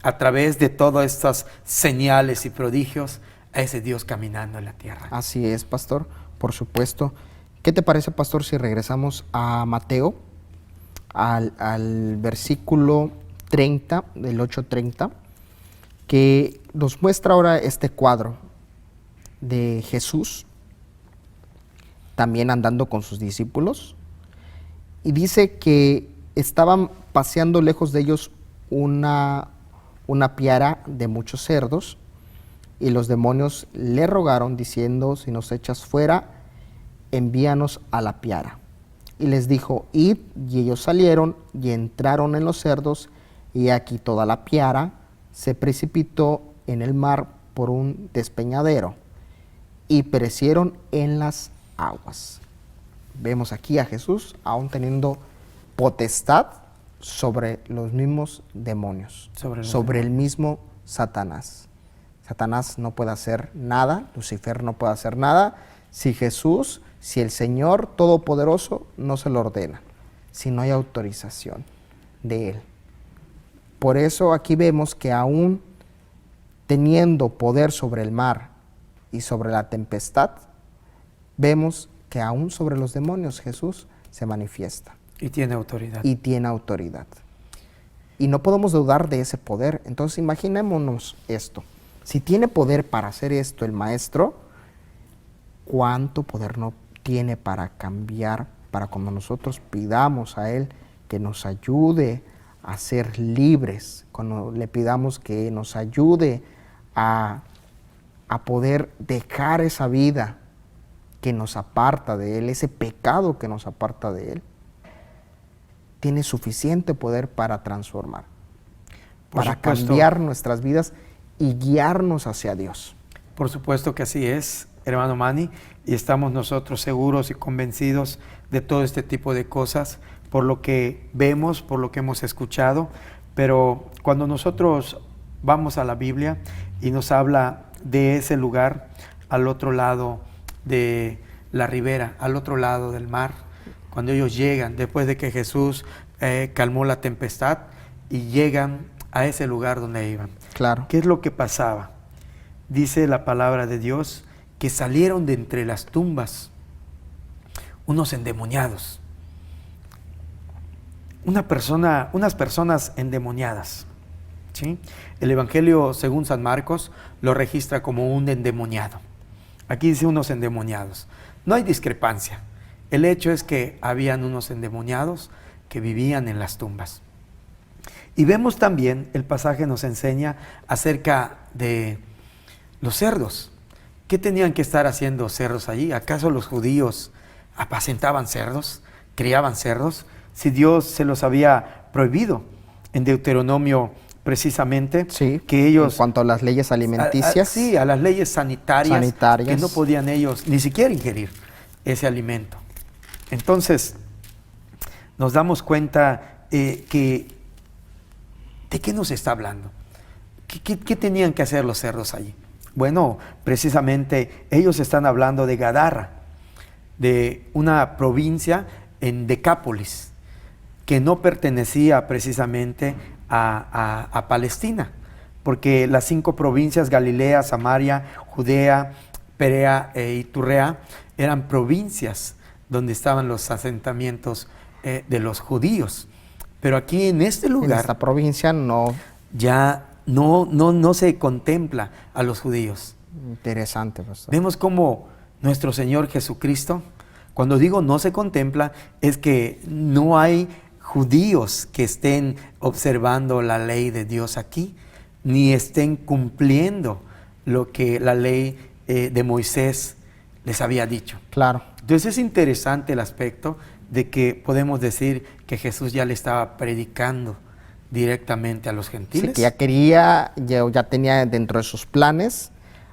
a través de todas estas señales y prodigios, a ese Dios caminando en la tierra. Así es, pastor, por supuesto. ¿Qué te parece, pastor, si regresamos a Mateo, al versículo 30, del 8:30, que nos muestra ahora este cuadro de Jesús, también andando con sus discípulos, y dice que estaban paseando lejos de ellos una piara de muchos cerdos, y los demonios le rogaron diciendo: si nos echas fuera, envíanos a la piara. Y les dijo: id. Y ellos salieron y entraron en los cerdos, y aquí toda la piara se precipitó en el mar por un despeñadero, y perecieron en las aguas. Vemos aquí a Jesús aún teniendo potestad sobre los mismos demonios, sobre el mismo Satanás. Satanás no puede hacer nada, Lucifer no puede hacer nada si Jesús, si el Señor Todopoderoso no se lo ordena, si no hay autorización de Él. Por eso aquí vemos que aún teniendo poder sobre el mar y sobre la tempestad, vemos que aún sobre los demonios Jesús se manifiesta. Y tiene autoridad. Y tiene autoridad. Y no podemos dudar de ese poder. Entonces imaginémonos esto. Si tiene poder para hacer esto el Maestro, ¿cuánto poder no tiene para cambiar, para cuando nosotros pidamos a Él que nos ayude a ser libres, cuando le pidamos que nos ayude a poder dejar esa vida que nos aparta de Él, ese pecado que nos aparta de Él? Tiene suficiente poder para transformar, para cambiar nuestras vidas y guiarnos hacia Dios. Por supuesto que así es, hermano Manny, y estamos nosotros seguros y convencidos de todo este tipo de cosas, por lo que vemos, por lo que hemos escuchado, pero cuando nosotros vamos a la Biblia y nos habla de ese lugar al otro lado de la ribera, al otro lado del mar, cuando ellos llegan, después de que Jesús calmó la tempestad, y llegan a ese lugar donde iban. Claro. ¿Qué es lo que pasaba? Dice la palabra de Dios que salieron de entre las tumbas unos endemoniados. Unas personas endemoniadas. ¿Sí? El Evangelio según San Marcos lo registra como un endemoniado. Aquí dice unos endemoniados. No hay discrepancia. El hecho es que habían unos endemoniados que vivían en las tumbas. Y vemos también, el pasaje nos enseña acerca de los cerdos. ¿Qué tenían que estar haciendo cerdos allí? ¿Acaso los judíos apacentaban cerdos? ¿Criaban cerdos? Si Dios se los había prohibido. En Deuteronomio precisamente, sí, que ellos... En cuanto a las leyes alimenticias. Sí, a las leyes sanitarias, que no podían ellos ni siquiera ingerir ese alimento. Entonces, nos damos cuenta que ¿de qué nos está hablando? ¿Qué tenían que hacer los cerdos allí? Bueno, precisamente ellos están hablando de Gadara, de una provincia en Decápolis, que no pertenecía precisamente a Palestina, porque las 5 provincias, Galilea, Samaria, Judea, Perea e Iturrea, eran provincias donde estaban los asentamientos de los judíos. Pero aquí en este lugar, en esta provincia ya no se contempla a los judíos. Interesante, pastor. Vemos cómo nuestro Señor Jesucristo, cuando digo no se contempla, es que no hay judíos que estén observando la ley de Dios aquí, ni estén cumpliendo lo que la ley de Moisés les había dicho. Claro. Entonces es interesante el aspecto de que podemos decir que Jesús ya le estaba predicando directamente a los gentiles. Sí, que ya tenía dentro de sus planes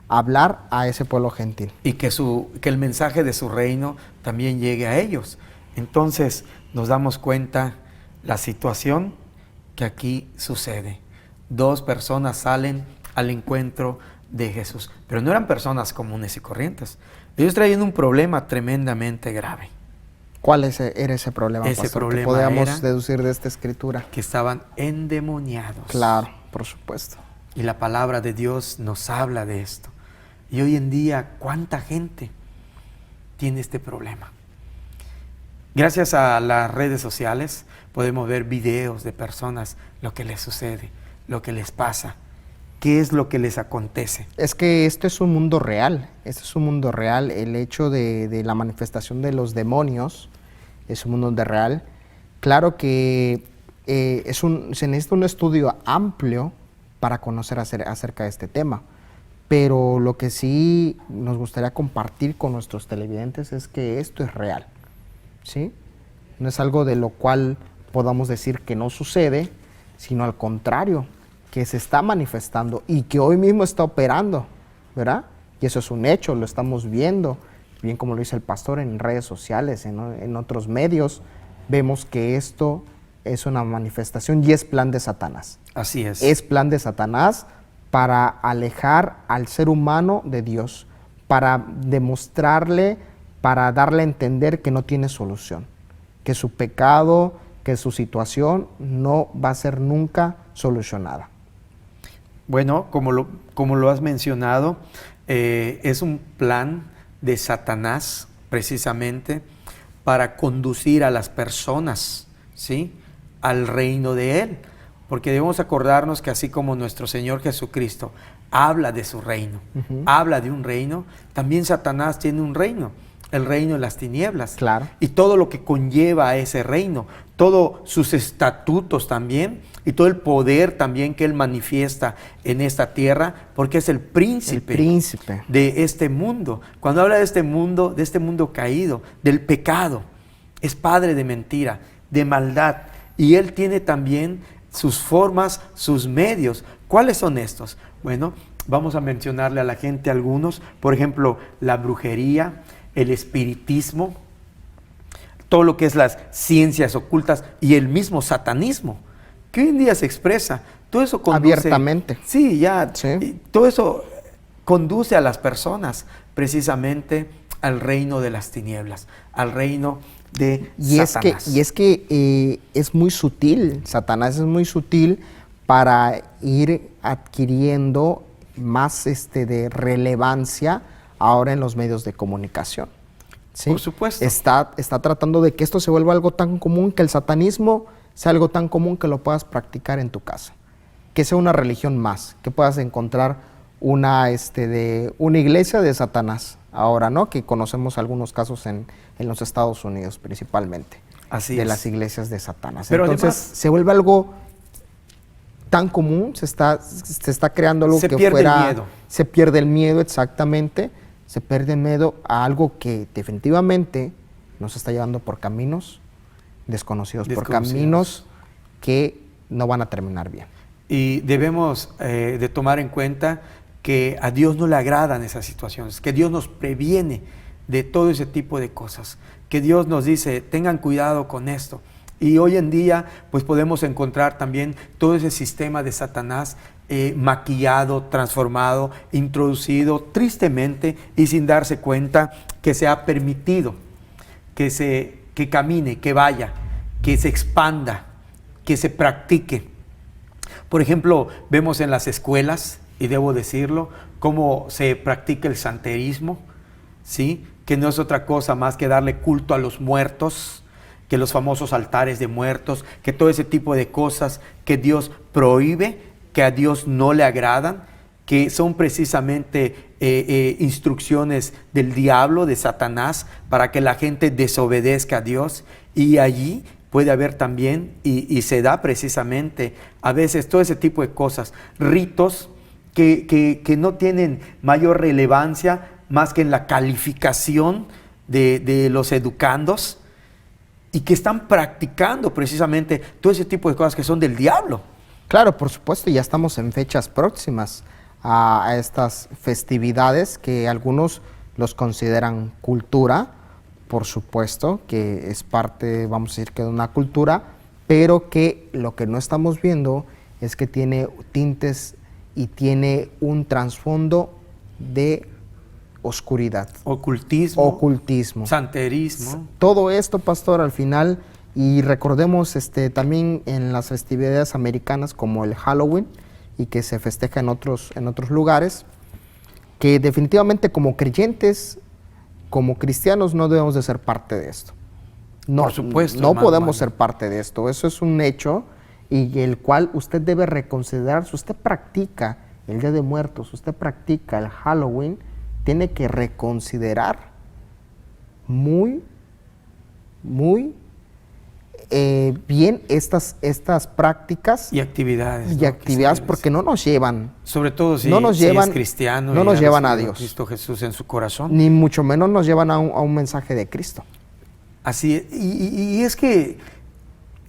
hablar a ese pueblo gentil. Y que el mensaje de su reino también llegue a ellos. Entonces nos damos cuenta la situación que aquí sucede. 2 personas salen al encuentro de Jesús. Pero no eran personas comunes y corrientes. Ellos traían un problema tremendamente grave. ¿Cuál era ese problema, Ese pastor, problema que podíamos era deducir de esta escritura? Que estaban endemoniados. Claro, por supuesto. Y la palabra de Dios nos habla de esto. Y hoy en día, ¿cuánta gente tiene este problema? Gracias a las redes sociales podemos ver videos de personas, lo que les sucede, lo que les pasa, qué es lo que les acontece. Es que esto es un mundo real, el hecho de la manifestación de los demonios es un mundo real. Claro que se necesita un estudio amplio para conocer acerca de este tema, pero lo que sí nos gustaría compartir con nuestros televidentes es que esto es real, ¿sí? No es algo de lo cual podamos decir que no sucede, sino al contrario, que se está manifestando y que hoy mismo está operando, ¿verdad? Y eso es un hecho, lo estamos viendo, bien como lo dice el pastor en redes sociales, en otros medios, vemos que esto es una manifestación y es plan de Satanás. Así es. Es plan de Satanás para alejar al ser humano de Dios, para demostrarle, para darle a entender que no tiene solución, que su pecado, que su situación no va a ser nunca solucionada. Bueno, como lo has mencionado, es un plan de Satanás precisamente para conducir a las personas, ¿sí?, al reino de Él. Porque debemos acordarnos que así como nuestro Señor Jesucristo habla de su reino, habla de un reino, también Satanás tiene un reino, el reino de las tinieblas. Claro. Y todo lo que conlleva a ese reino, todos sus estatutos también, y todo el poder también que Él manifiesta en esta tierra, porque es el príncipe de este mundo. Cuando habla de este mundo caído, del pecado, es padre de mentira, de maldad, y Él tiene también sus formas, sus medios. ¿Cuáles son estos? Bueno, vamos a mencionarle a la gente algunos. Por ejemplo, la brujería, el espiritismo, todo lo que es las ciencias ocultas y el mismo satanismo, que hoy en día se expresa. Todo eso conduce abiertamente. Sí, ya. Sí. Todo eso conduce a las personas precisamente al reino de las tinieblas, al reino de Satanás. Es que es muy sutil, Satanás es muy sutil para ir adquiriendo más de relevancia ahora en los medios de comunicación. ¿Sí? Por supuesto. Está tratando de que esto se vuelva algo tan común, que el satanismo sea algo tan común que lo puedas practicar en tu casa. Que sea una religión más, que puedas encontrar una iglesia de Satanás ahora, ¿no? Que conocemos algunos casos en los Estados Unidos principalmente. Así de es. las iglesias de Satanás. Pero entonces además, se vuelve algo tan común, se está creando algo se que pierde fuera... el miedo. Se pierde el miedo, exactamente. Se pierde el miedo a algo que definitivamente nos está llevando por caminos desconocidos, por caminos que no van a terminar bien. Y debemos de tomar en cuenta que a Dios no le agradan esas situaciones, que Dios nos previene de todo ese tipo de cosas, que Dios nos dice, tengan cuidado con esto. Y hoy en día pues podemos encontrar también todo ese sistema de Satanás maquillado, transformado, introducido tristemente y sin darse cuenta que se ha permitido que camine, que vaya, que se expanda, que se practique. Por ejemplo, vemos en las escuelas, y debo decirlo, cómo se practica el santerismo, ¿sí?, que no es otra cosa más que darle culto a los muertos, que los famosos altares de muertos, que todo ese tipo de cosas que Dios prohíbe, que a Dios no le agradan, que son precisamente instrucciones del diablo, de Satanás, para que la gente desobedezca a Dios. Y allí puede haber también, y se da precisamente a veces todo ese tipo de cosas, ritos que no tienen mayor relevancia más que en la calificación de los educandos, y que están practicando precisamente todo ese tipo de cosas que son del diablo. Claro, por supuesto, ya estamos en fechas próximas a estas festividades que algunos los consideran cultura, por supuesto, que es parte, vamos a decir, que de una cultura, pero que lo que no estamos viendo es que tiene tintes y tiene un trasfondo de oscuridad, ocultismo, santerismo. Todo esto, pastor, al final, y recordemos también en las festividades americanas como el Halloween, y que se festeja en otros lugares, que definitivamente como creyentes, como cristianos, no debemos de ser parte de esto. No, por supuesto, no podemos ser parte de esto. Eso es un hecho y el cual usted debe reconsiderar. Si usted practica el Día de Muertos, usted practica el Halloween, tiene que reconsiderar muy bien estas prácticas y actividades, porque no nos llevan, sobre todo si es cristiano, no nos llevan a Dios, Cristo Jesús en su corazón, ni mucho menos nos llevan a un mensaje de Cristo. Así es, y es que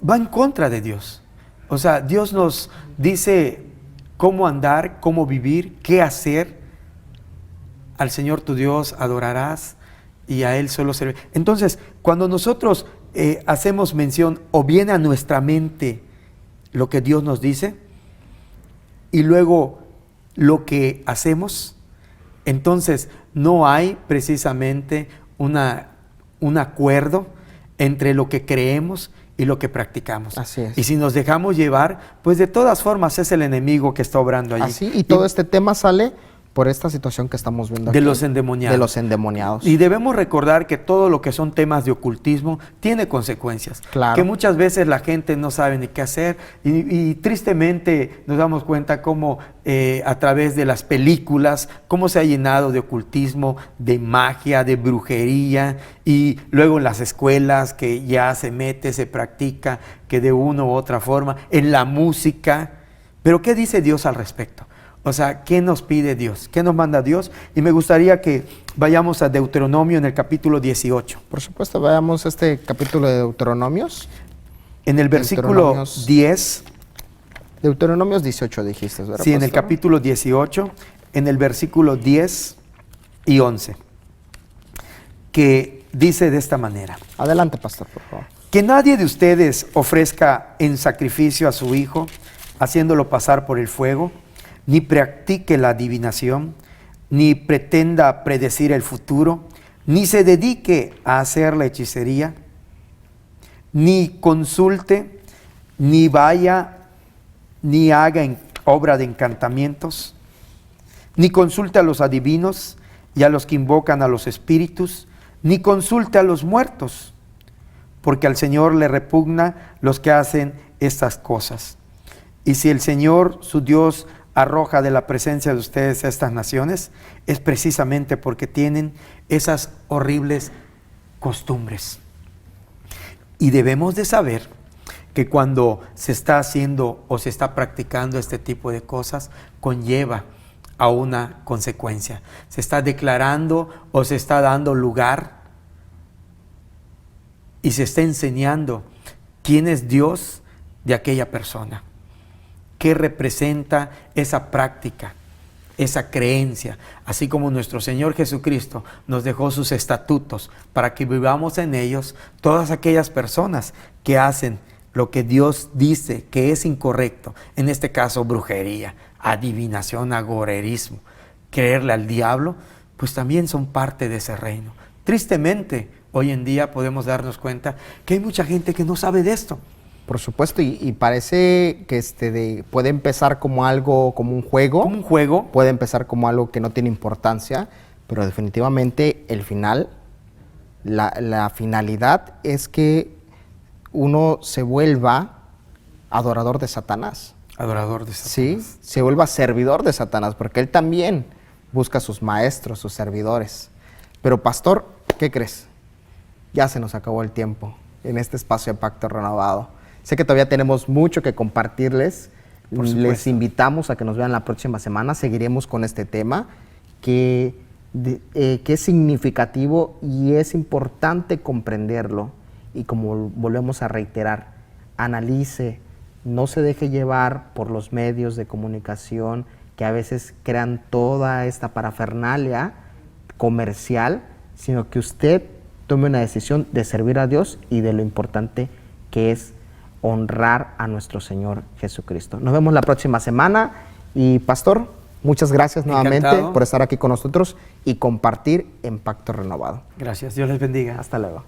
va en contra de Dios. O sea, Dios nos dice cómo andar, cómo vivir, qué hacer. Al Señor tu Dios adorarás y a Él solo servir. Entonces, cuando nosotros hacemos mención o viene a nuestra mente lo que Dios nos dice y luego lo que hacemos, entonces no hay precisamente un acuerdo entre lo que creemos y lo que practicamos. Así es. Y si nos dejamos llevar, pues de todas formas es el enemigo que está obrando allí. Así, y todo este tema sale por esta situación que estamos viendo aquí. De los endemoniados. De los endemoniados. Y debemos recordar que todo lo que son temas de ocultismo tiene consecuencias. Claro. Que muchas veces la gente no sabe ni qué hacer y tristemente nos damos cuenta cómo a través de las películas, cómo se ha llenado de ocultismo, de magia, de brujería, y luego en las escuelas que ya se mete, se practica, que de una u otra forma, en la música. Pero ¿qué dice Dios al respecto? O sea, ¿qué nos pide Dios? ¿Qué nos manda Dios? Y me gustaría que vayamos a Deuteronomio en el capítulo 18. Por supuesto, veamos este capítulo de Deuteronomios. En el versículo 10. Deuteronomios 18 dijiste, ¿verdad? Sí, en el capítulo 18, en el versículo 10 y 11, que dice de esta manera. Adelante, pastor, por favor. Que nadie de ustedes ofrezca en sacrificio a su hijo, haciéndolo pasar por el fuego, ni practique la adivinación, ni pretenda predecir el futuro, ni se dedique a hacer la hechicería, ni consulte, ni vaya, ni haga obra de encantamientos, ni consulte a los adivinos y a los que invocan a los espíritus, ni consulte a los muertos, porque al Señor le repugna los que hacen estas cosas. Y si el Señor, su Dios, arroja de la presencia de ustedes a estas naciones, es precisamente porque tienen esas horribles costumbres. Y debemos de saber que cuando se está haciendo o se está practicando este tipo de cosas, conlleva a una consecuencia. Se está declarando o se está dando lugar y se está enseñando quién es Dios de aquella persona. ¿Qué representa esa práctica, esa creencia? Así como nuestro Señor Jesucristo nos dejó sus estatutos para que vivamos en ellos, todas aquellas personas que hacen lo que Dios dice que es incorrecto, en este caso brujería, adivinación, agorerismo, creerle al diablo, pues también son parte de ese reino. Tristemente, hoy en día podemos darnos cuenta que hay mucha gente que no sabe de esto. Por supuesto, y parece que puede empezar como algo, como un juego. Como un juego. Puede empezar como algo que no tiene importancia, pero definitivamente el final, la finalidad es que uno se vuelva adorador de Satanás. Adorador de Satanás. Sí, se vuelva servidor de Satanás, porque él también busca a sus maestros, sus servidores. Pero pastor, ¿qué crees? Ya se nos acabó el tiempo en este espacio de Pacto Renovado. Sé que todavía tenemos mucho que compartirles. Les invitamos a que nos vean la próxima semana. Seguiremos con este tema que es significativo y es importante comprenderlo. Y como volvemos a reiterar, analice, no se deje llevar por los medios de comunicación que a veces crean toda esta parafernalia comercial, sino que usted tome una decisión de servir a Dios y de lo importante que es honrar a nuestro Señor Jesucristo. Nos vemos la próxima semana Y pastor, muchas gracias nuevamente Encantado. por estar aquí con nosotros y compartir en Pacto Renovado. Gracias, Dios les bendiga. Hasta luego.